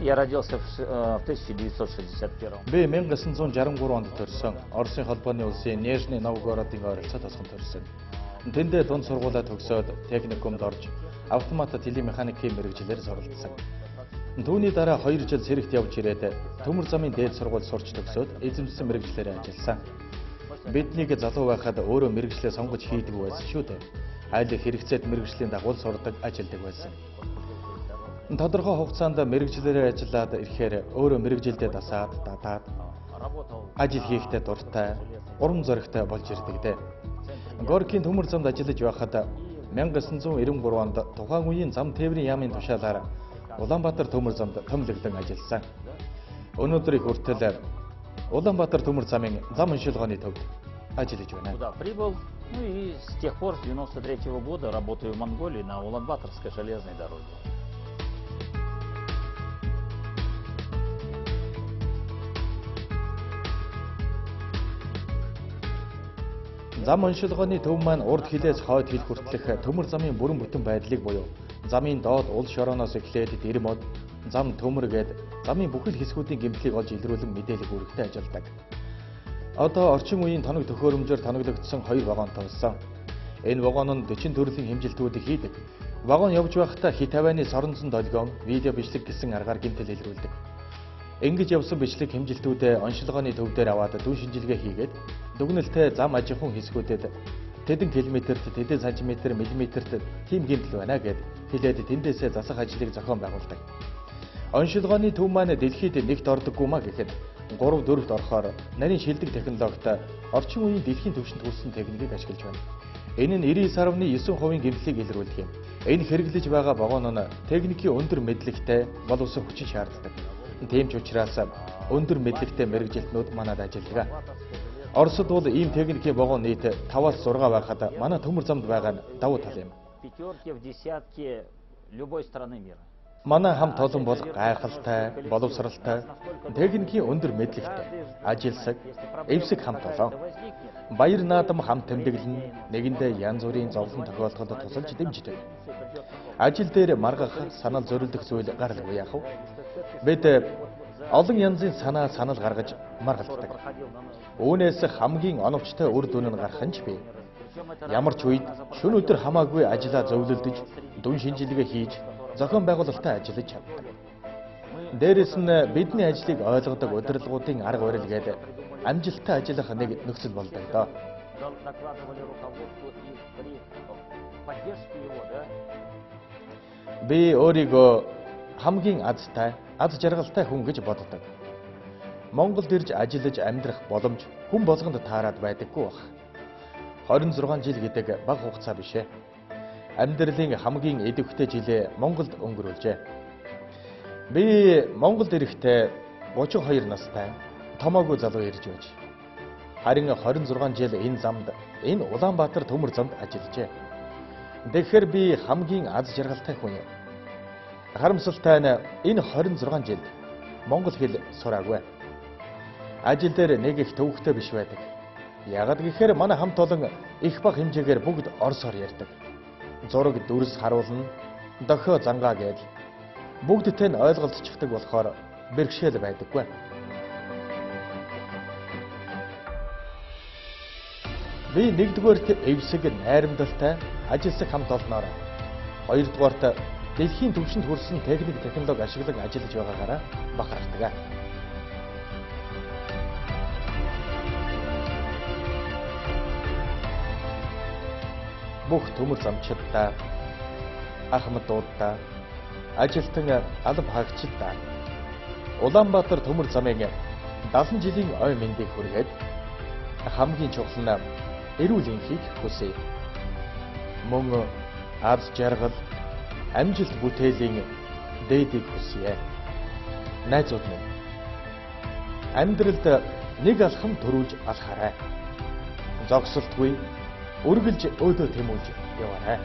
Я родился в 1961. Би 1963 онд төрсөн. Оросын холбооны улсын Нижний Новгородын ойролцоо тосгон төрсөн. Тэндээ дунд сургуулаа төгсөөд техникумд орж автомат телемеханикийн мэргэжлэр суралцсан. Түүний дараа 2 жил сэрэгт явж ирээд төмөр замын дээд сургууль сурч төгсөөд эзэмшсэн мэргэжлэрээ ажилласан. Биднийг залуу байхад өөрөө мэргэжлээ сонгож хийдэг байсан шүү дээ. Айл хэрэгцээд мэргэжлийн дагуу сурдаг, ажилладаг байсан. Тодорхой хугацаанд мэргэжлэрээр ажиллаад ирэхээр өөрөө мэргэжилдээ дасаад дадаад ажил хийхдээ дуртай, урам зоригтой болж ирдэг дээ. Горкийн төмөр замд ажиллаж байхад 1993 онд тухайн үеийн зам тээврийн яамын тушаалаар Улаанбаатар төмөр замд томилогдсон ажилласан. Өнөөдрийг хүртэл Улаанбаатар төмөр замын зам уншилгооны төвд ажиллаж байна. Прибыл, и с тех пор, с 93 года, работаю в Монголии на Улан-Баторской железной дороге. Зам уншилгооны төв маань урд хилээс хойд хил хүртэлх төмөр замын бүрэн бүтэн байдлыг буюу замын доод уул шорооноос эхлээд дэр мод, зам төмөр гээд замын бүхэл хэсгүүдийн гэмтлийг олж илрүүлэн мэдээлэл хүргэхдээ ажилладаг. Одоо орчин үеийн тоног төхөөрөмжөөр тоноглогдсон 2 вагонтой болсон. Энэ вагон нь 40 төрлийн хэмжилтүүдийг хийдэг. Вагон явж байхдаа хит авианы соронзон долгион, видео бичлэг гэсэн аргаар гэмтэл илрүүлдэг. Ингэж явсан бичлэг хэмжилтүүдээ оншилгооны төв дээр аваад дүн шинжилгээ хийгээд дүгнэлтээ зам аж ахуйн хэсгүүдэд тэдэн километрт, тэдэн сантиметр, миллиметрт тийм гэмтэл байна гэд хэлээд тэндээсээ засах ажлыг зохион байгуулдаг. Оншилгооны төв маань дэлхийд нэгт ордоггүй маа гэхэд 3-4-т орохоор нарийн шилдэг технологитой орчин үеийн дэлхийн түвшинд хүрсэн техникийг ашиглаж байна. Энэ нь 99.9% гэмтлийг илрүүлдэг юм. Энэ хэрэглэж байгаа вагон нь техникийн өндөр мэдлэгтэй боловсон хүчин шаарддаг. Тийм ч учраас өндөр мэдлэгтэй мэргэжилтнүүд манад ажилладаг. Оросд бол ийм техникийн вагон нийт 5-6 байхад манай төмөр замд байгаа нь давуу тал юм. Манай хамт олон бол гайхалтай, боловсралтай, техникийн өндөр мэдлэгтэй, ажилсаг, эвсэг хамт олон. Баяр наадам хамт тэмдэглэн нэгэндээ янз бүрийн зовлон тохиолдолд тусалж дэмждэг. Ажил дээр маргах, санал зориулдох зүйл гаралгүй яах вэ? Бид олон янзын санал гаргаж маргалддаг. Үүнээс хамгийн оновчтой үр дүн нь гарах нь ч бий. Ямар ч үед шөнө өдөр хамаагүй ажиллаа зөвлөлдөж, дүн шинжилгээ хийж, зохион байгуулалтаа ажиллаж чаддаг. Дээрээс нь бидний ажлыг ойлгодог удирдлагуудын арга барил гээд амжилттай ажиллах нэг нөхцөл болдог доо. Би өөрийгөө хамгийн азтай, аз жаргалтай хүн гэж боддог. Монголд ирж ажиллаж амьдрах боломж хүн болгонд таарад байдаггүй баг. 26 жил гэдэг бага хугацаа биш ээ. Амьдралын хамгийн идэвхтэй жилээ Монголд өнгөрүүлжээ. Би Монголд ирэхдээ 32 настай томоогүй залуу ирж байж. Харин 26 жил энэ замд, энэ Улаанбаатар төмөр замд ажиллажээ. Тэгэхээр би хамгийн аз жаргалтай хүн юм. Харамсалтай нь энэ 26 жилд монгол хэл сураагүй. Ажил дээр нэг их төвөгтэй биш байдаг. Яагаад гэхээр манай хамт олон их бага хэмжээгээр бүгд орсоор ярьдаг. Зураг дүрс харуулна, дохио зангаа гээд бүгдтэй нь ойлголцчихдаг болохоор бэрхшээл байдаггүй. Би нэгдүгээрт эвсэг найрамдалтай ажилсаг хамт олноор, хоёрдугаарт дэлхийн түвшинд хүрсэн технологи ашиглан ажиллаж байгаагаараа бахархдаг. Бүх төмөр замчдаа, ахмадуудаа, ажилтан алба хаагчдаа Улаанбаатар төмөр замын 70 жилийн ой мэндийг хүргээд хамгийн чухал нь эрүүл энхийг хүсье. Мөн аз жаргал, амжилт бүтээлийн дээдийг хүсье. Найзууд минь, амьдралд нэг алхам төрүүлж алхаарай. Зогсолтгүй, үргэлж өөдөө тэмүүлж яваарай.